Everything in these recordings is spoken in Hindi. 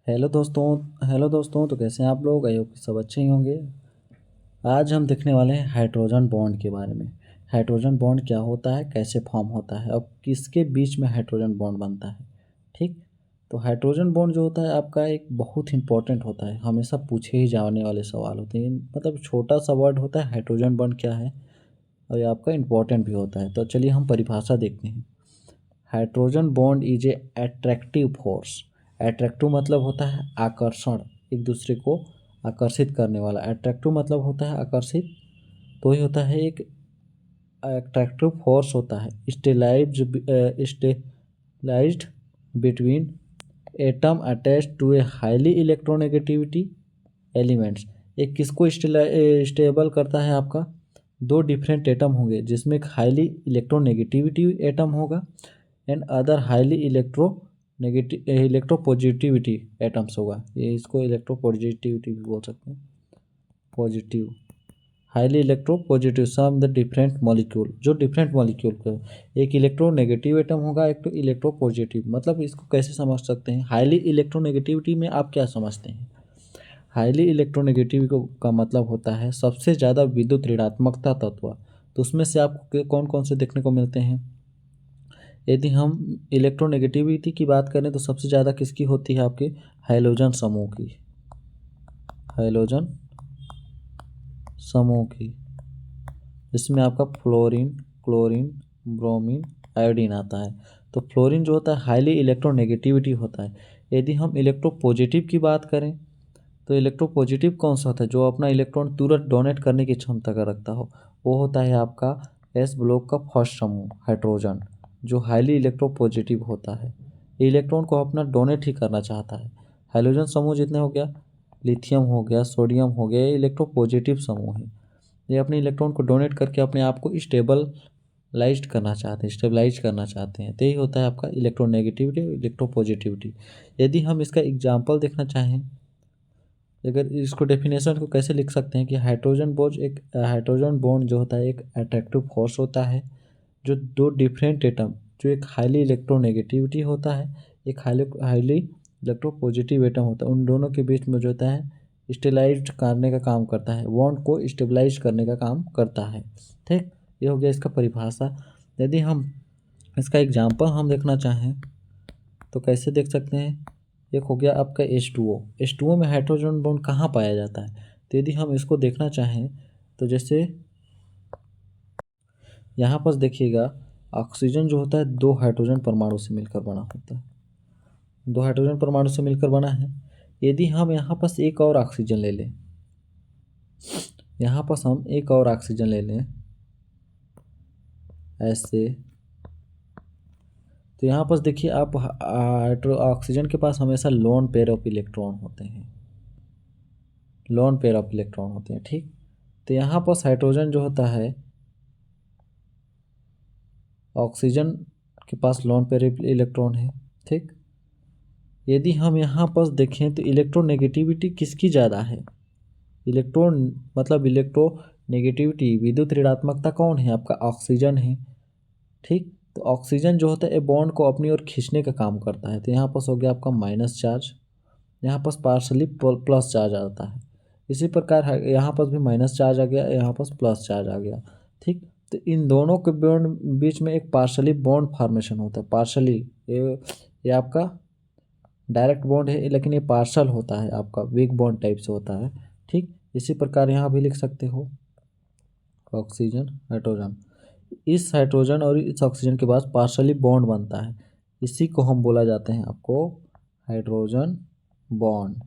हेलो दोस्तों तो कैसे हैं आप लोग। आई होप कि सब अच्छे ही होंगे। आज हम देखने वाले हैं हाइड्रोजन बॉन्ड के बारे में। हाइड्रोजन बॉन्ड क्या होता है, कैसे फॉर्म होता है और किसके बीच में हाइड्रोजन बॉन्ड बनता है। ठीक। तो हाइड्रोजन बॉन्ड जो होता है आपका एक बहुत इंपॉर्टेंट होता है, हमेशा पूछे ही जाने वाले सवाल होते हैं। मतलब छोटा सा वर्ड होता है हाइड्रोजन बॉन्ड क्या है, और ये आपका इम्पोर्टेंट भी होता है। तो चलिए हम परिभाषा देखते हैं। Hydrogen bond is a attractive force. Attractive मतलब होता है आकर्षण, एक दूसरे को आकर्षित करने वाला। अट्रैक्टिव मतलब होता है आकर्षित, तो ही होता है एक अट्रैक्टिव फोर्स होता है। Stabilized between atom attached to a highly electronegativity elements. एक किसको स्टेबल करता है आपका, दो डिफरेंट एटम होंगे जिसमें एक हाईली इलेक्ट्रोनेगेटिविटी एटम होगा and other highly electropositivity atoms होगा। ये इसको इलेक्ट्रोपॉजिटिविटी भी बोल सकते हैं, positive. Highly electropositive some the different molecule, जो डिफरेंट मॉलिक्यूल का एक इलेक्ट्रोनेगेटिव एटम होगा, एक तो इलेक्ट्रोपॉजिटिव। मतलब इसको कैसे समझ सकते हैं, हाईली इलेक्ट्रोनेगेटिविटी में आप क्या समझते हैं। हाईली इलेक्ट्रोनेगेटिव का मतलब होता है सबसे ज़्यादा विद्युत ऋणात्मकता तत्व। तो उसमें से आपको कौन कौन से देखने को मिलते हैं। यदि हम इलेक्ट्रोनेगेटिविटी की बात करें तो सबसे ज़्यादा किसकी होती है, आपके हाइड्रोजन समूह की। हाइड्रोजन समूह की, इसमें आपका फ्लोरीन, क्लोरीन, ब्रोमीन, आयोडीन आता है। तो फ्लोरीन जो होता है हाईली इलेक्ट्रोनेगेटिविटी होता है। यदि हम इलेक्ट्रोपॉजिटिव की बात करें तो इलेक्ट्रोपॉजिटिव कौन सा होता है, जो अपना इलेक्ट्रॉन तुरंत डोनेट करने की क्षमता का रखता हो, वो होता है आपका एस ब्लॉक का फर्स्ट समूह हाइड्रोजन, जो हाईली इलेक्ट्रोपॉजिटिव होता है। ये इलेक्ट्रॉन को अपना डोनेट ही करना चाहता है। हाइड्रोजन समूह जितने हो गया, लिथियम हो गया, सोडियम हो गया, ये इलेक्ट्रोपॉजिटिव समूह है। ये अपने इलेक्ट्रॉन को डोनेट करके अपने आप को स्टेबलाइज्ड करना चाहते हैं, स्टेबलाइज करना चाहते हैं। तो यही होता है आपका इलेक्ट्रोनेगेटिविटी, इलेक्ट्रोपॉजिटिविटी। यदि हम इसका एग्जाम्पल देखना चाहें, अगर इसको डेफिनेशन को कैसे लिख सकते हैं कि हाइड्रोजन बॉन्ड जो होता है एक अट्रैक्टिव फोर्स होता है, जो दो डिफरेंट एटम, जो एक हाईली इलेक्ट्रोनेगेटिविटी होता है, एक हाईली इलेक्ट्रोपॉजिटिव एटम होता है, उन दोनों के बीच में जो होता है स्टेबलाइज करने का काम करता है, बॉन्ड को स्टेबलाइज करने का काम करता है। ठीक। ये हो गया इसका परिभाषा। यदि हम इसका एग्जाम्पल हम देखना चाहें तो कैसे देख सकते हैं। एक हो गया आपका H2O। H2O में हाइड्रोजन बॉन्ड कहाँ पाया जाता है, तो यदि हम इसको देखना चाहें तो जैसे यहाँ पर देखिएगा, ऑक्सीजन जो होता है दो हाइड्रोजन परमाणु से मिलकर बना होता है, दो हाइड्रोजन परमाणु से मिलकर बना है। यदि हम यहाँ पर एक और ऑक्सीजन ले लें, यहाँ पर हम एक और ऑक्सीजन ले लें ऐसे, तो यहाँ पर देखिए आप हाइड्रो ऑक्सीजन के पास हमेशा लोन पेयर ऑफ इलेक्ट्रॉन होते हैं, लोन पेयर ऑफ इलेक्ट्रॉन होते हैं। ठीक। तो यहाँ पर हाइड्रोजन जो होता है, ऑक्सीजन के पास लोन पेयर इलेक्ट्रॉन है। ठीक। यदि हम यहाँ पर देखें तो इलेक्ट्रोनेगेटिविटी किसकी ज़्यादा है, इलेक्ट्रॉन मतलब इलेक्ट्रोनेगेटिविटी विद्युत ऋणात्मकता कौन है, आपका ऑक्सीजन है। ठीक। तो ऑक्सीजन जो होता है बॉन्ड को अपनी ओर खींचने का काम करता है। तो यहाँ पर हो गया आपका माइनस चार्ज, यहाँ पर पार्शली प्लस चार्ज आता है। इसी प्रकार यहाँ पर भी माइनस चार्ज आ गया, यहाँ पर प्लस चार्ज आ गया। ठीक। तो इन दोनों के बॉन्ड बीच में एक पार्शली बॉन्ड फॉर्मेशन होता है। पार्शली, ये आपका डायरेक्ट बॉन्ड है, लेकिन ये पार्शल होता है, आपका वीक बॉन्ड टाइप से होता है। ठीक। इसी प्रकार यहाँ भी लिख सकते हो ऑक्सीजन हाइड्रोजन, इस हाइड्रोजन और इस ऑक्सीजन के पास पार्शली बॉन्ड बनता है, इसी को हम बोला जाते हैं आपको हाइड्रोजन बॉन्ड।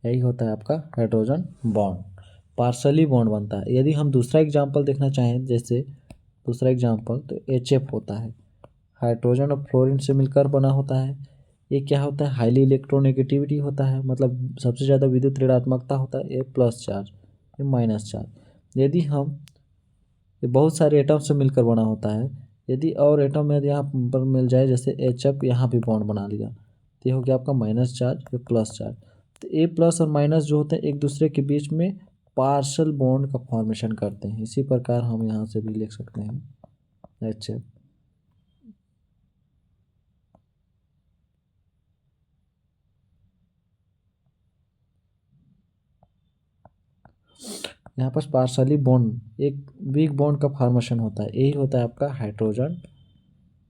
यही होता है आपका हाइड्रोजन बॉन्ड, पार्शली बॉन्ड बनता है। यदि हम दूसरा एग्जांपल देखना चाहें, जैसे दूसरा एग्जांपल तो HF होता है, हाइड्रोजन और फ्लोरीन से मिलकर बना होता है। ये क्या होता है, हाईली इलेक्ट्रोनेगेटिविटी होता है, मतलब सबसे ज़्यादा विद्युत ऋणात्मकता होता है। ये प्लस चार्ज, ये माइनस चार्ज। यदि हम, ये बहुत सारे एटम से मिलकर बना होता है। यदि और एटम यदि यहाँ पर मिल जाए, जैसे HF यहाँ भी बॉन्ड बना लिया, तो ये हो गया आपका माइनस चार्ज, ये प्लस चार्ज। तो ए प्लस और माइनस जो होते हैं एक दूसरे के बीच में पार्शल बॉन्ड का फॉर्मेशन करते हैं। इसी प्रकार हम यहाँ से भी लिख सकते हैं HF। यहाँ पर पार्शली बॉन्ड, एक वीक बॉन्ड का फॉर्मेशन होता है, यही होता है आपका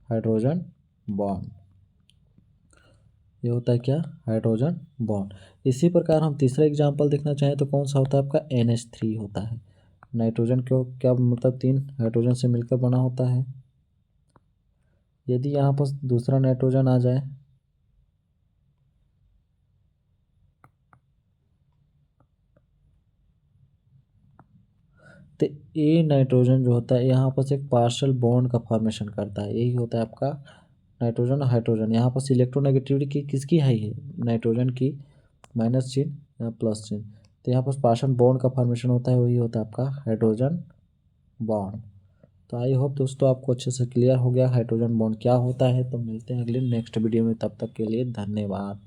हाइड्रोजन बॉन्ड। ये होता है क्या? Hydrogen bond. इसी प्रकार हम तीसरा एग्जांपल देखना चाहें तो कौन सा होता है आपका NH3 होता है। नाइट्रोजन क्यों, क्या मतलब 3 हाइड्रोजन से मिलकर बना होता है। यदि यहाँ पर दूसरा नाइट्रोजन आ जाए तो ये नाइट्रोजन जो होता है यहाँ पर एक पार्शियल बॉन्ड का फॉर्मेशन करता है, यही होता है आपका नाइट्रोजन हाइड्रोजन। यहाँ पर इलेक्ट्रोनेगेटिविटी किसकी हाई है? नाइट्रोजन की, माइनस चिन्ह या प्लस चिन्ह, तो यहाँ पर पार्शियल बॉन्ड का फॉर्मेशन होता है, वही होता है आपका हाइड्रोजन बॉन्ड। तो आई होप दोस्तों आपको अच्छे से क्लियर हो गया हाइड्रोजन बॉन्ड क्या होता है। तो मिलते हैं अगले नेक्स्ट वीडियो में, तब तक के लिए धन्यवाद।